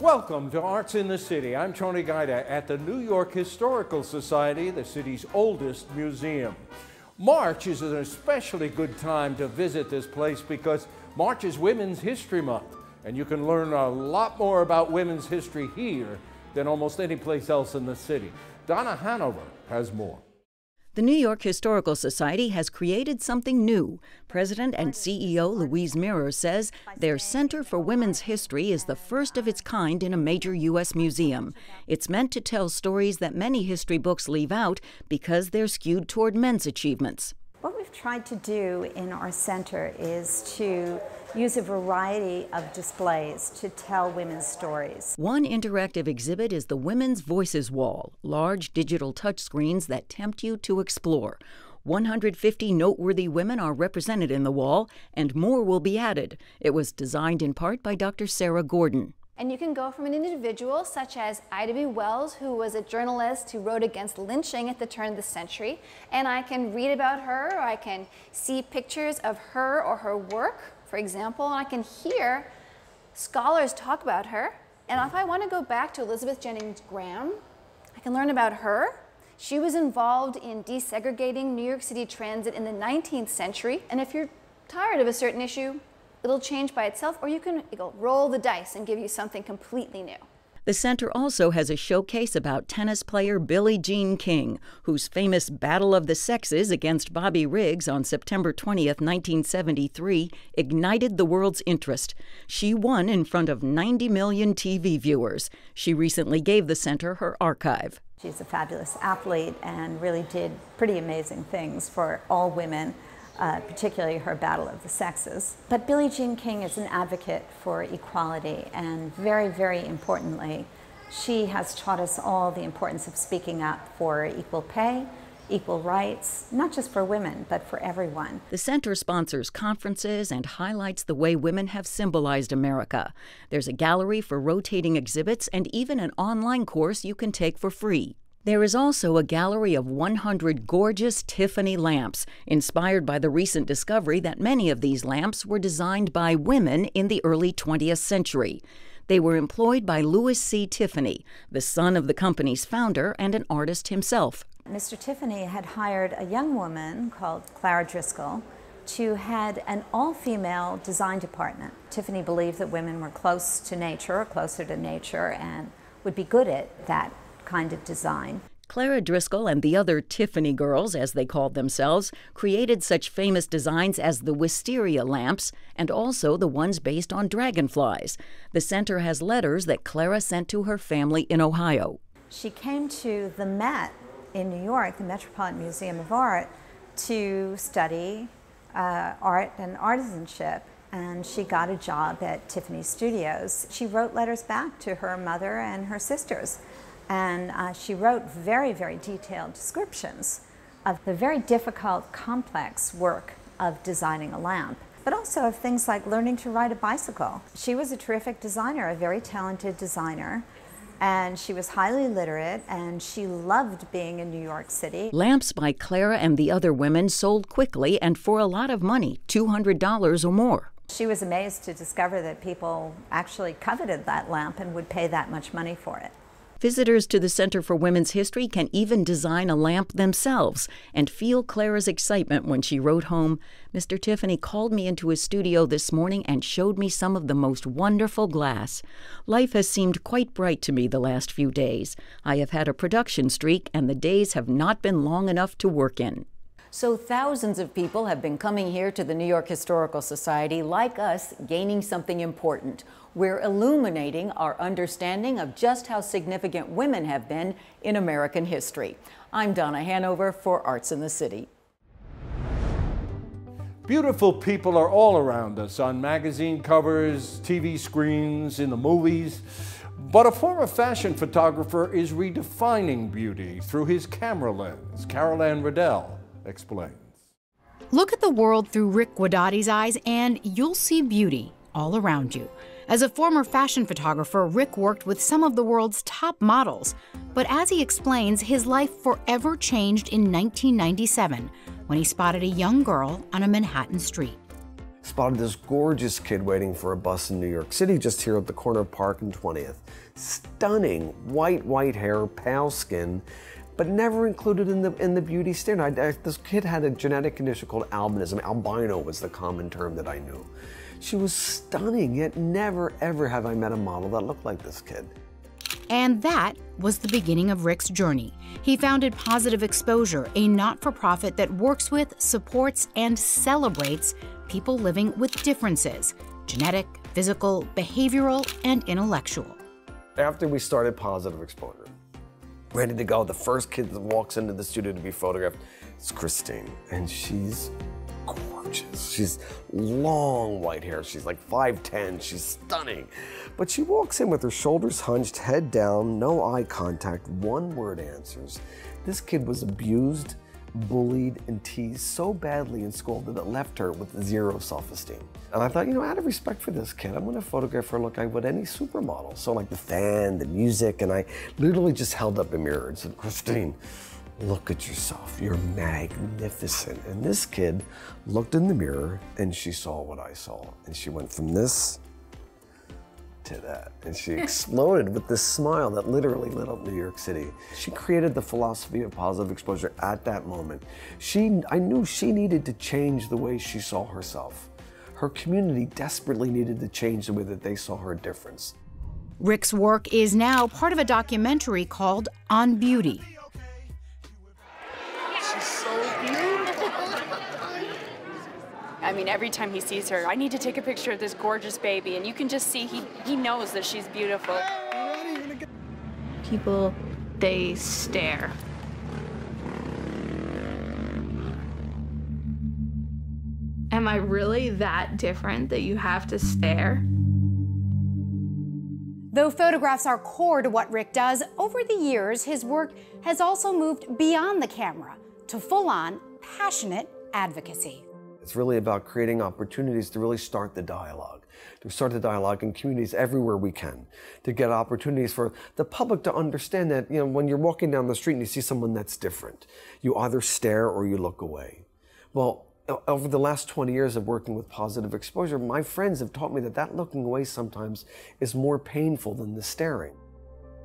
Welcome to Arts in the City. I'm Tony Guida at the New York Historical Society, the city's oldest museum. March is an especially good time to visit this place because March is Women's History Month, and you can learn a lot more about women's history here than almost any place else in the city. Donna Hanover has more. The New York Historical Society has created something new. President and CEO Louise Mirror says their Center for Women's History is the first of its kind in a major U.S. museum. It's meant to tell stories that many history books leave out because they're skewed toward men's achievements. What we've tried to do in our center is to use a variety of displays to tell women's stories. One interactive exhibit is the Women's Voices Wall, large digital touchscreens that tempt you to explore. 150 noteworthy women are represented in the wall, and more will be added. It was designed in part by Dr. Sarah Gordon. And you can go from an individual such as Ida B. Wells, who was a journalist who wrote against lynching at the turn of the century, and I can read about her, or I can see pictures of her or her work, for example, and I can hear scholars talk about her. And if I want to go back to Elizabeth Jennings Graham, I can learn about her. She was involved in desegregating New York City transit in the 19th century, and if you're tired of a certain issue, it'll change by itself, or you can roll the dice and give you something completely new. The center also has a showcase about tennis player Billie Jean King, whose famous Battle of the Sexes against Bobby Riggs on September 20th, 1973, ignited the world's interest. She won in front of 90 million TV viewers. She recently gave the center her archive. She's a fabulous athlete and really did pretty amazing things for all women. Particularly her Battle of the Sexes. But Billie Jean King is an advocate for equality, and very, very importantly, she has taught us all the importance of speaking up for equal pay, equal rights, not just for women, but for everyone. The center sponsors conferences and highlights the way women have symbolized America. There's a gallery for rotating exhibits and even an online course you can take for free. There is also a gallery of 100 gorgeous Tiffany lamps, inspired by the recent discovery that many of these lamps were designed by women in the early 20th century. They were employed by Louis C. Tiffany, the son of the company's founder and an artist himself. Mr. Tiffany had hired a young woman called Clara Driscoll to head an all-female design department. Tiffany believed that women were close to nature, or closer to nature, and would be good at that kind of design. Clara Driscoll and the other Tiffany girls, as they called themselves, created such famous designs as the wisteria lamps and also the ones based on dragonflies. The center has letters that Clara sent to her family in Ohio. She came to the Met in New York, the Metropolitan Museum of Art, to study art and artisanship, and she got a job at Tiffany Studios. She wrote letters back to her mother and her sisters. And she wrote very, very detailed descriptions of the very difficult, complex work of designing a lamp, but also of things like learning to ride a bicycle. She was a terrific designer, a very talented designer, and she was highly literate, and she loved being in New York City. Lamps by Clara and the other women sold quickly and for a lot of money, $200 or more. She was amazed to discover that people actually coveted that lamp and would pay that much money for it. Visitors to the Center for Women's History can even design a lamp themselves and feel Clara's excitement when she wrote home, "Mr. Tiffany called me into his studio this morning and showed me some of the most wonderful glass. Life has seemed quite bright to me the last few days. I have had a production streak and the days have not been long enough to work in." So thousands of people have been coming here to the New York Historical Society, like us, gaining something important. We're illuminating our understanding of just how significant women have been in American history. I'm Donna Hanover for Arts in the City. Beautiful people are all around us, on magazine covers, TV screens, in the movies. But a former fashion photographer is redefining beauty through his camera lens. Anne Riddell explains. Look at the world through Rick Guidotti's eyes and you'll see beauty all around you. As a former fashion photographer, Rick worked with some of the world's top models. But as he explains, his life forever changed in 1997 when he spotted a young girl on a Manhattan street. spotted this gorgeous kid waiting for a bus in New York City, just here at the corner of Park and 20th. Stunning, white hair, pale skin, but never included in the beauty standard. This kid had a genetic condition called albinism. Albino was the common term that I knew. She was stunning, yet never ever have I met a model that looked like this kid. And that was the beginning of Rick's journey. He founded Positive Exposure, a not-for-profit that works with, supports, and celebrates people living with differences: genetic, physical, behavioral, and intellectual. After we started Positive Exposure, ready to go, the first kid that walks into the studio to be photographed is Christine, and she's gorgeous. She's long white hair. She's like 5'10". She's stunning. But she walks in with her shoulders hunched, head down, no eye contact, one-word answers. This kid was abused, bullied, and teased so badly in school that it left her with zero self-esteem. And I thought, you know, out of respect for this kid, I'm gonna photograph her like I would any supermodel. So like the fan, the music, and I literally just held up a mirror and said, Christine, look at yourself, you're magnificent. And this kid looked in the mirror and she saw what I saw. And she went from this to that. And she exploded with this smile that literally lit up New York City. She created the philosophy of positive exposure at that moment. I knew she needed to change the way she saw herself. Her community desperately needed to change the way that they saw her difference. Rick's work is now part of a documentary called On Beauty. She's so beautiful. I mean, every time he sees her, I need to take a picture of this gorgeous baby, and you can just see he knows that she's beautiful. People, they stare. Am I really that different that you have to stare? Though photographs are core to what Rick does, over the years, his work has also moved beyond the camera to full-on, passionate advocacy. It's really about creating opportunities to really start the dialogue, in communities everywhere we can, to get opportunities for the public to understand that, you know, when you're walking down the street and you see someone that's different, you either stare or you look away. Well, over the last 20 years of working with positive exposure, my friends have taught me that that looking away sometimes is more painful than the staring.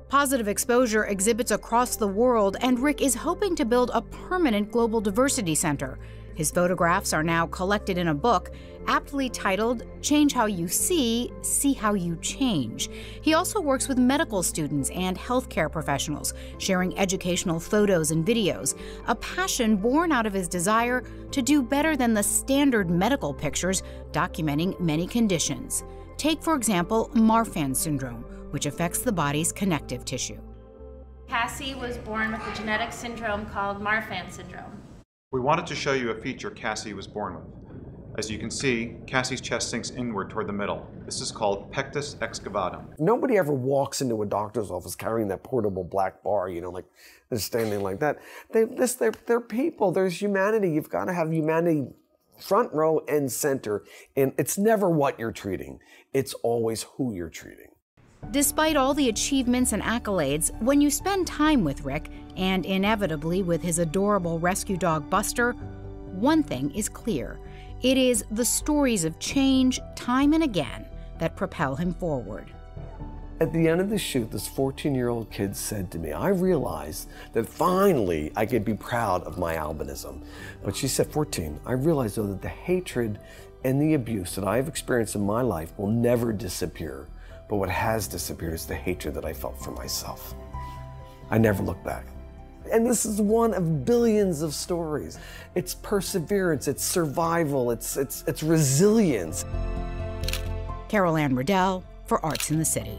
Positive Exposure exhibits across the world, and Rick is hoping to build a permanent global diversity center. His photographs are now collected in a book, aptly titled Change How You See, See How You Change. He also works with medical students and healthcare professionals, sharing educational photos and videos, a passion born out of his desire to do better than the standard medical pictures documenting many conditions. Take, for example, Marfan syndrome, which affects the body's connective tissue. Cassie was born with a genetic syndrome called Marfan syndrome. We wanted to show you a feature Cassie was born with. As you can see, Cassie's chest sinks inward toward the middle. This is called pectus excavatum. Nobody ever walks into a doctor's office carrying that portable black bar, you know, like they're standing like that. They're people, there's humanity. You've got to have humanity front row and center. And it's never what you're treating. It's always who you're treating. Despite all the achievements and accolades, when you spend time with Rick, and inevitably with his adorable rescue dog Buster, one thing is clear. It is the stories of change, time and again, that propel him forward. At the end of the shoot, this 14-year-old kid said to me, I realized that finally I could be proud of my albinism. But she said, 14, I realized though that the hatred and the abuse that I've experienced in my life will never disappear. But what has disappeared is the hatred that I felt for myself. I never looked back. And this is one of billions of stories. It's perseverance, it's survival, it's resilience. Carol Anne Riddell for Arts in the City.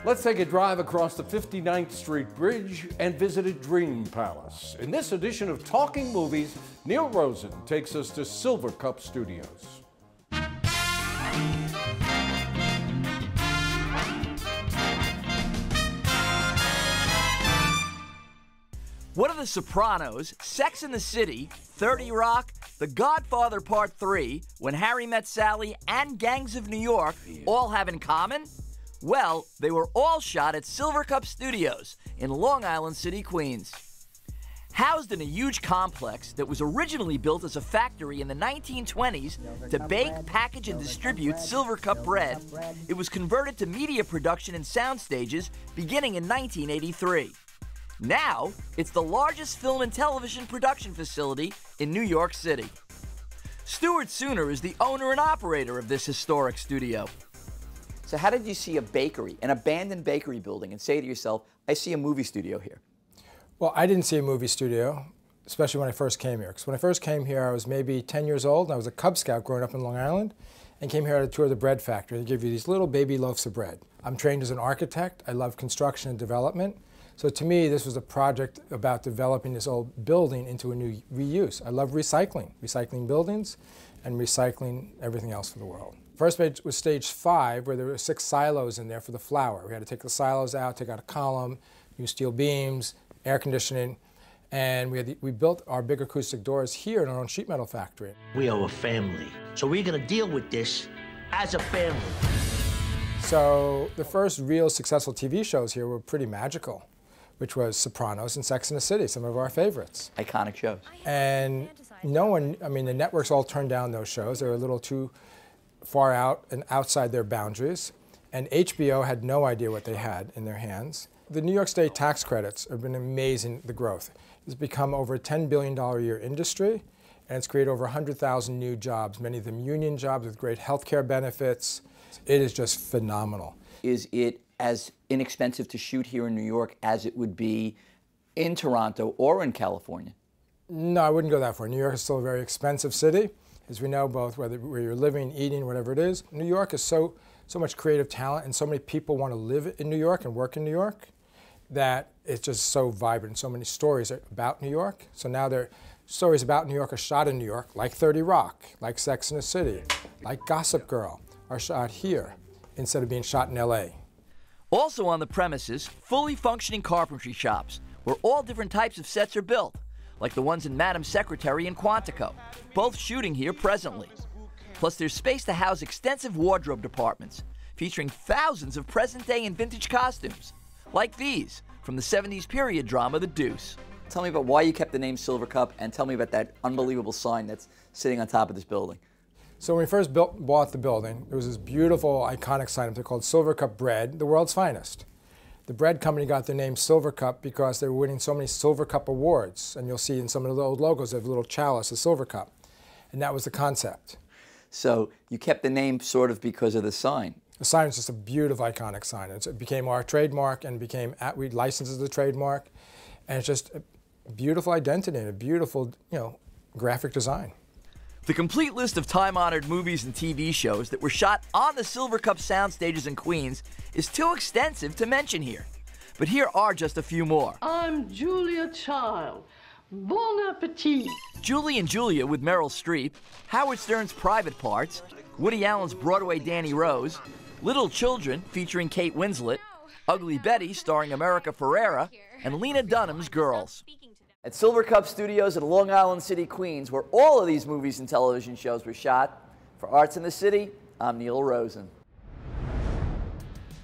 Let's take a drive across the 59th Street Bridge and visit a dream palace. In this edition of Talking Movies, Neil Rosen takes us to Silvercup Studios. What are The Sopranos, Sex and the City, 30 Rock, The Godfather Part 3, When Harry Met Sally, and Gangs of New York all have in common? Well, they were all shot at Silvercup Studios in Long Island City, Queens. Housed in a huge complex that was originally built as a factory in the 1920s to bake, package, and distribute Silvercup bread, it was converted to media production and sound stages beginning in 1983. Now, it's the largest film and television production facility in New York City. Stuart Sooner is the owner and operator of this historic studio. So how did you see a bakery, an abandoned bakery building, and say to yourself, I see a movie studio here? Well, I didn't see a movie studio, especially when I first came here. Because when I first came here, I was maybe 10 years old, and I was a Cub Scout growing up in Long Island, and came here on a tour of the bread factory. They give you these little baby loaves of bread. I'm trained as an architect. I love construction and development. So to me, this was a project about developing this old building into a new reuse. I love recycling buildings and recycling everything else for the world. First stage was stage 5, where there were 6 silos in there for the flour. We had to take the silos out, take out a column, use steel beams, air conditioning, and we built our big acoustic doors here in our own sheet metal factory. We are a family, so we're gonna deal with this as a family. So the first real successful TV shows here were pretty magical, which was Sopranos and Sex and the City, some of our favorites. Iconic shows. And no one, I mean, the networks all turned down those shows. They were a little too far out and outside their boundaries. And HBO had no idea what they had in their hands. The New York State tax credits have been amazing, the growth. It's become over a $10 billion a year industry, and it's created over 100,000 new jobs, many of them union jobs with great health care benefits. It is just phenomenal. Is it as inexpensive to shoot here in New York as it would be in Toronto or in California? No, I wouldn't go that far. New York is still a very expensive city, as we know, both where you're living, eating, whatever it is. New York is so much creative talent, and so many people want to live in New York and work in New York, that it's just so vibrant. So many stories about New York. So now stories about New York are shot in New York, like 30 Rock, like Sex and the City, like Gossip Girl, are shot here instead of being shot in LA. Also on the premises, fully functioning carpentry shops, where all different types of sets are built, like the ones in Madam's Secretary and Quantico, both shooting here presently. Plus there's space to house extensive wardrobe departments, featuring thousands of present-day and vintage costumes, like these from the 70s period drama The Deuce. Tell me about why you kept the name Silvercup, and tell me about that unbelievable sign that's sitting on top of this building. So when we first bought the building, there was this beautiful, iconic sign up there called Silvercup Bread, the world's finest. The bread company got the name Silvercup because they were winning so many Silvercup awards. And you'll see in some of the old logos, they have a little chalice, a Silvercup. And that was the concept. So you kept the name sort of because of the sign. The sign is just a beautiful, iconic sign. It became our trademark, and we licensed it as a trademark. And it's just a beautiful identity and a beautiful, graphic design. The complete list of time-honored movies and TV shows that were shot on the Silvercup sound stages in Queens is too extensive to mention here. But here are just a few more. I'm Julia Child. Bon appetit. Julie and Julia with Meryl Streep, Howard Stern's Private Parts, Woody Allen's Broadway Danny Rose, Little Children featuring Kate Winslet, Ugly Betty starring America Ferrera, and Lena Dunham's Girls. At Silvercup Studios in Long Island City, Queens, where all of these movies and television shows were shot. For Arts in the City, I'm Neil Rosen.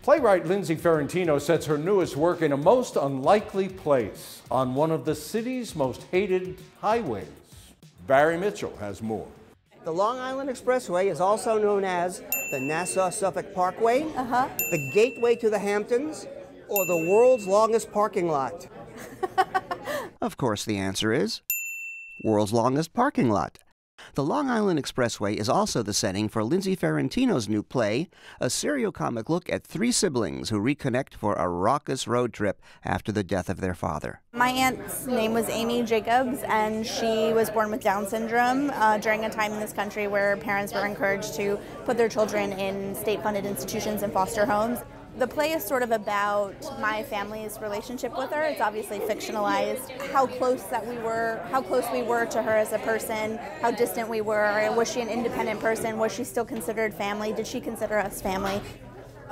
Playwright Lindsey Ferrentino sets her newest work in a most unlikely place on one of the city's most hated highways. Barry Mitchell has more. The Long Island Expressway is also known as the Nassau-Suffolk Parkway, the Gateway to the Hamptons, or the world's longest parking lot. Of course, the answer is world's longest parking lot. The Long Island Expressway is also the setting for Lindsey Ferrentino's new play, a serio-comic look at 3 siblings who reconnect for a raucous road trip after the death of their father. My aunt's name was Amy Jacobs, and she was born with Down syndrome during a time in this country where parents were encouraged to put their children in state-funded institutions and foster homes. The play is sort of about my family's relationship with her. It's obviously fictionalized. How close we were to her as a person, how distant we were. Was she an independent person? Was she still considered family? Did she consider us family?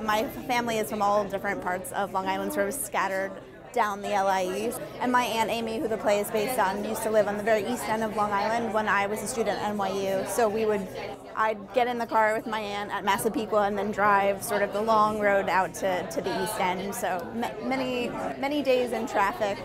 My family is from all different parts of Long Island, sort of scattered down the LI East. And my Aunt Amy, who the play is based on, used to live on the very east end of Long Island when I was a student at NYU. So I'd get in the car with my aunt at Massapequa and then drive sort of the long road out to the east end. So many days in traffic.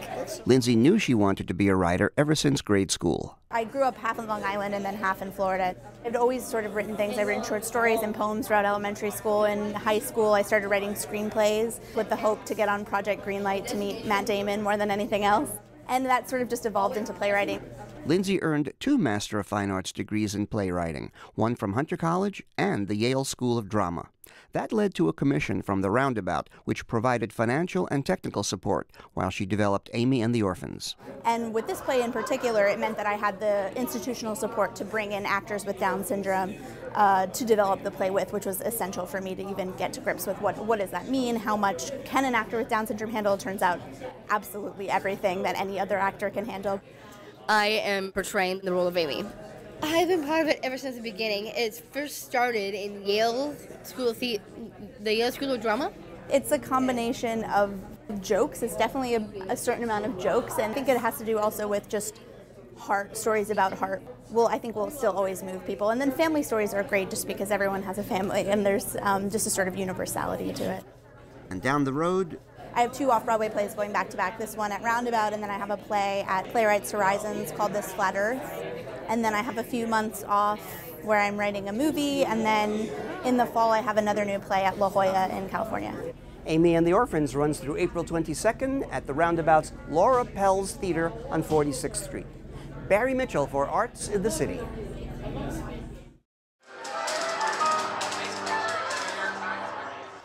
Lindsey knew she wanted to be a writer ever since grade school. I grew up half in Long Island and then half in Florida. I'd always sort of written things. I'd written short stories and poems throughout elementary school. In high school, I started writing screenplays with the hope to get on Project Greenlight to meet Matt Damon more than anything else. And that sort of just evolved into playwriting. Lindsey earned 2 Master of Fine Arts degrees in playwriting, one from Hunter College and the Yale School of Drama. That led to a commission from The Roundabout, which provided financial and technical support while she developed Amy and the Orphans. And with this play in particular, it meant that I had the institutional support to bring in actors with Down syndrome to develop the play with, which was essential for me to even get to grips with what does that mean, how much can an actor with Down syndrome handle. It turns out absolutely everything that any other actor can handle. I am portraying the role of Amy. I've been part of it ever since the beginning. It first started in Yale School of the Yale School of Drama. It's a combination of jokes. It's definitely a certain amount of jokes, and I think it has to do also with just heart, stories about heart. I think will still always move people. And then family stories are great just because everyone has a family, and there's just a sort of universality to it. And down the road, I have 2 off-Broadway plays going back to back, this one at Roundabout, and then I have a play at Playwrights Horizons called This Flat Earth. And then I have a few months off where I'm writing a movie, and then in the fall I have another new play at La Jolla in California. Amy and the Orphans runs through April 22nd at the Roundabout's Laura Pell's Theater on 46th Street. Barry Mitchell for Arts in the City.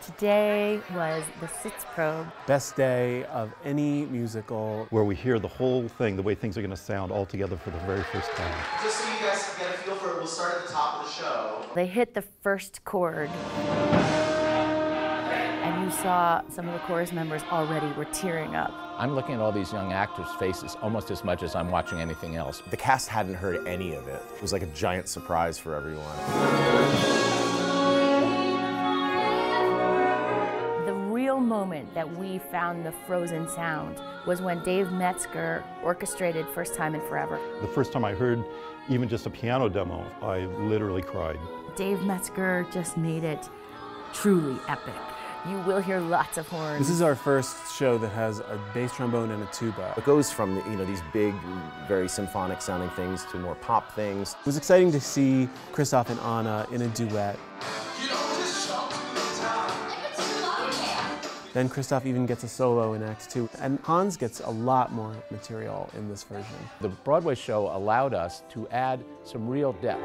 Today was the Sitzprobe. Best day of any musical. Where we hear the whole thing, the way things are going to sound all together for the very first time. Just so you guys can get a feel for it, we'll start at the top of the show. They hit the first chord. And you saw some of the chorus members already were tearing up. I'm looking at all these young actors' faces almost as much as I'm watching anything else. The cast hadn't heard any of it. It was like a giant surprise for everyone. The moment that we found the frozen sound was when Dave Metzger orchestrated First Time in Forever. The first time I heard even just a piano demo, I literally cried. Dave Metzger just made it truly epic. You will hear lots of horns. This is our first show that has a bass trombone and a tuba. It goes from these big, very symphonic sounding things to more pop things. It was exciting to see Christoph and Anna in a duet. Then Christoph even gets a solo in Act 2, and Hans gets a lot more material in this version. The Broadway show allowed us to add some real depth.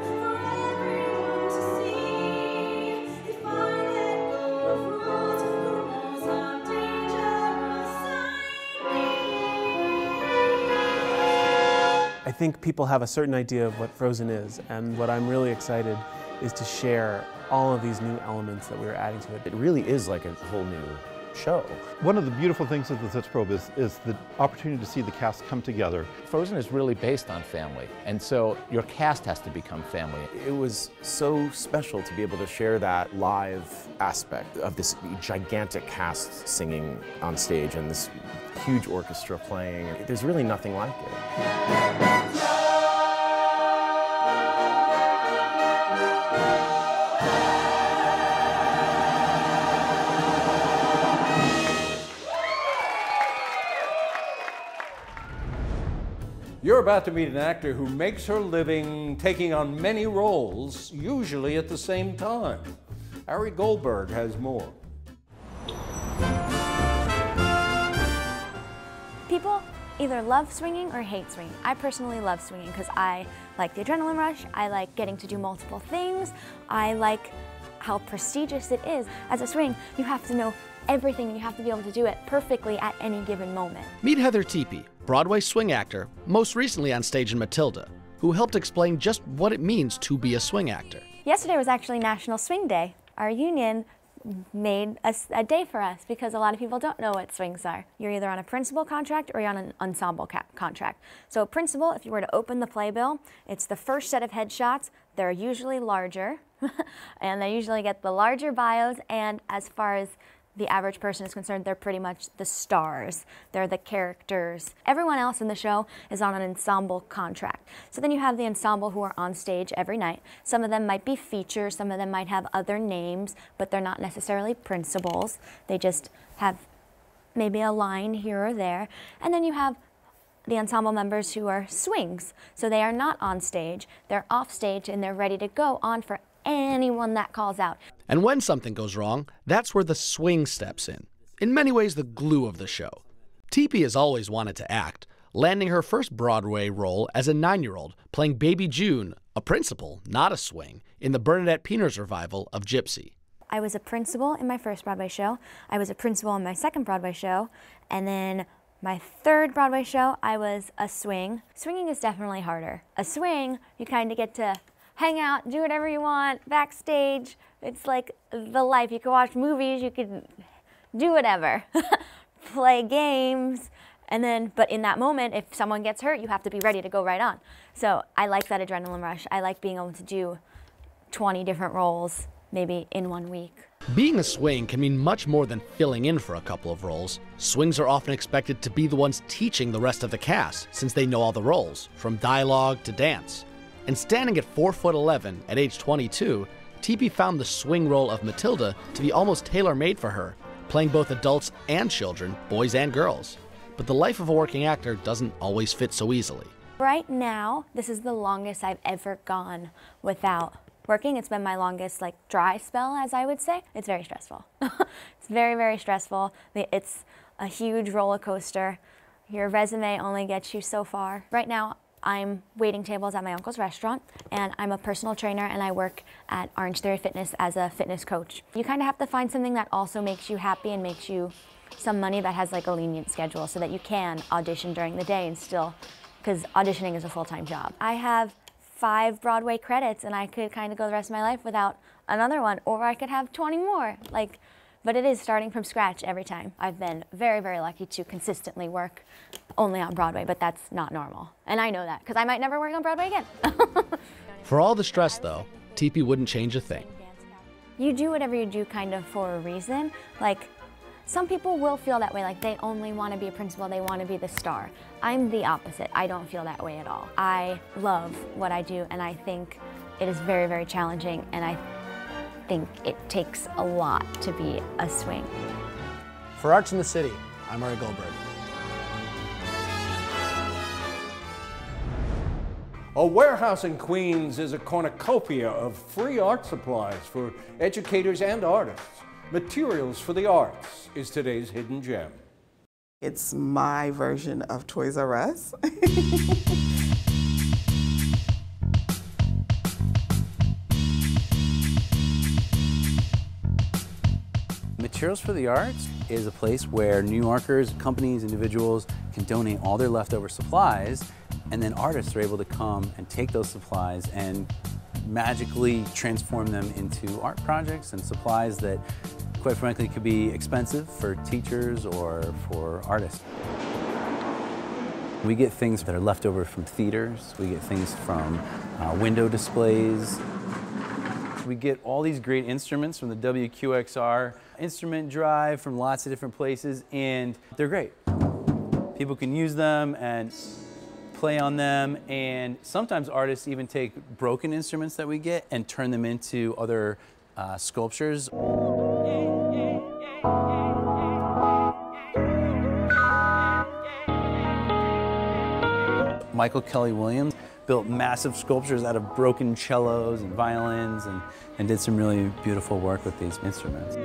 I think people have a certain idea of what Frozen is, and what I'm really excited is to share all of these new elements that we're adding to it. It really is like a whole new show. One of the beautiful things of the Sitzprobe is the opportunity to see the cast come together. Frozen is really based on family, and so your cast has to become family. It was so special to be able to share that live aspect of this gigantic cast singing on stage and this huge orchestra playing. There's really nothing like it. You're about to meet an actor who makes her living taking on many roles, usually at the same time. Ari Goldberg has more. People either love swinging or hate swinging. I personally love swinging because I like the adrenaline rush, I like getting to do multiple things, I like how prestigious it is. As a swing, you have to know everything and you have to be able to do it perfectly at any given moment. Meet Heather Tepe, Broadway swing actor, most recently on stage in Matilda, who helped explain just what it means to be a swing actor. Yesterday was actually National Swing Day. Our union made a day for us because a lot of people don't know what swings are. You're either on a principal contract or you're on an ensemble contract. So principal, if you were to open the playbill, it's the first set of headshots. They're usually larger and they usually get the larger bios, and as far as the average person is concerned, they're pretty much the stars. They're the characters. Everyone else in the show is on an ensemble contract. So then you have the ensemble who are on stage every night. Some of them might be features, some of them might have other names, but they're not necessarily principals. They just have maybe a line here or there. And then you have the ensemble members who are swings. So they are not on stage, they're off stage, and they're ready to go on for anyone that calls out. And when something goes wrong, that's where the swing steps in many ways the glue of the show. Tepe has always wanted to act, landing her first Broadway role as a 9-year-old, playing Baby June, a principal, not a swing, in the Bernadette Peters revival of Gypsy. I was a principal in my first Broadway show, I was a principal in my second Broadway show, and then my third Broadway show, I was a swing. Swinging is definitely harder. A swing, you kind of get to hang out, do whatever you want, backstage. It's like the life. You can watch movies, you can do whatever, play games, and then, but in that moment, if someone gets hurt, you have to be ready to go right on. So I like that adrenaline rush. I like being able to do 20 different roles, maybe in 1 week. Being a swing can mean much more than filling in for a couple of roles. Swings are often expected to be the ones teaching the rest of the cast, since they know all the roles, from dialogue to dance. And standing at 4'11" at age 22, Tepe found the swing role of Matilda to be almost tailor-made for her, playing both adults and children, boys and girls. But the life of a working actor doesn't always fit so easily. Right now, this is the longest I've ever gone without working. It's been my longest dry spell, as I would say. It's very stressful. It's very, very stressful. It's a huge roller coaster. Your resume only gets you so far. Right now, I'm waiting tables at my uncle's restaurant, and I'm a personal trainer, and I work at Orange Theory Fitness as a fitness coach. You kind of have to find something that also makes you happy and makes you some money, that has a lenient schedule, so that you can audition during the day and still, because auditioning is a full-time job. I have 5 Broadway credits, and I could kind of go the rest of my life without another one, or I could have 20 more. But it is starting from scratch every time. I've been very, very lucky to consistently work only on Broadway, but that's not normal. And I know that, because I might never work on Broadway again. For all the stress, though, Tepe wouldn't change a thing. You do whatever you do kind of for a reason. Some people will feel that way, they only want to be a principal, they want to be the star. I'm the opposite. I don't feel that way at all. I love what I do, and I think it is very, very challenging, and I think it takes a lot to be a swing. For Arts in the City, I'm Ari Goldberg. A warehouse in Queens is a cornucopia of free art supplies for educators and artists. Materials for the Arts is today's hidden gem. It's my version of Toys R Us. Materials for the Arts is a place where New Yorkers, companies, individuals can donate all their leftover supplies, and then artists are able to come and take those supplies and magically transform them into art projects and supplies that, quite frankly, could be expensive for teachers or for artists. We get things that are left over from theaters. We get things from window displays. We get all these great instruments from the WQXR instrument drive from lots of different places, and they're great. People can use them and play on them, and sometimes artists even take broken instruments that we get and turn them into other sculptures. Michael Kelly Williams built massive sculptures out of broken cellos and violins and did some really beautiful work with these instruments.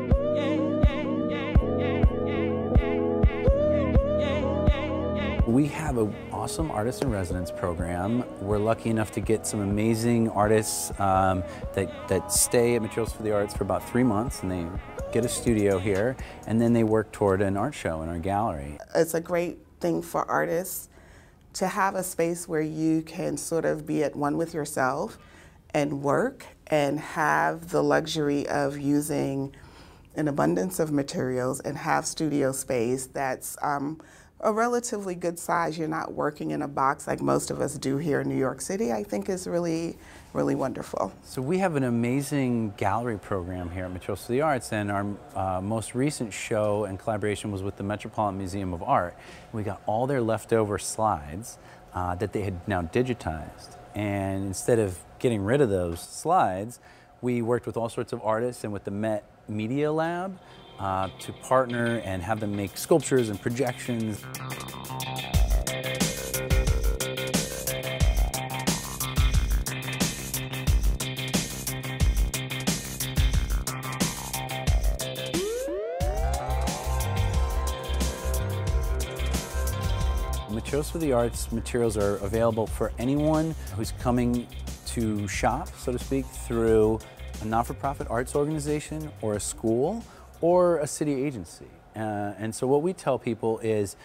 We have an awesome Artist in Residence program. We're lucky enough to get some amazing artists that stay at Materials for the Arts for about 3 months, and they get a studio here, and then they work toward an art show in our gallery. It's a great thing for artists to have a space where you can sort of be at one with yourself and work and have the luxury of using an abundance of materials and have studio space that's a relatively good size. You're not working in a box like most of us do here in New York City, I think is really, really wonderful. So we have an amazing gallery program here at Metropolitan of the Arts, and our most recent show and collaboration was with the Metropolitan Museum of Art. We got all their leftover slides that they had now digitized. And instead of getting rid of those slides, we worked with all sorts of artists and with the Met Media Lab to partner and have them make sculptures and projections. Metropolitan of the Arts materials are available for anyone who's coming to shop, so to speak, through a not-for-profit arts organization or a school or a city agency. And so what we tell people is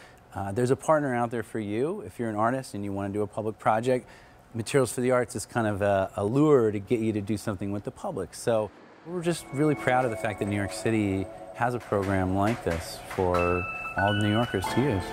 there's a partner out there for you if you're an artist and you want to do a public project. Materials for the Arts is kind of a lure to get you to do something with the public. So we're just really proud of the fact that New York City has a program like this for all New Yorkers to use.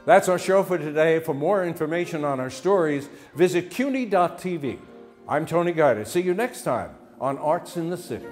That's our show for today. For more information on our stories, visit CUNY.tv. I'm Tony Guida. See you next time on Arts in the City.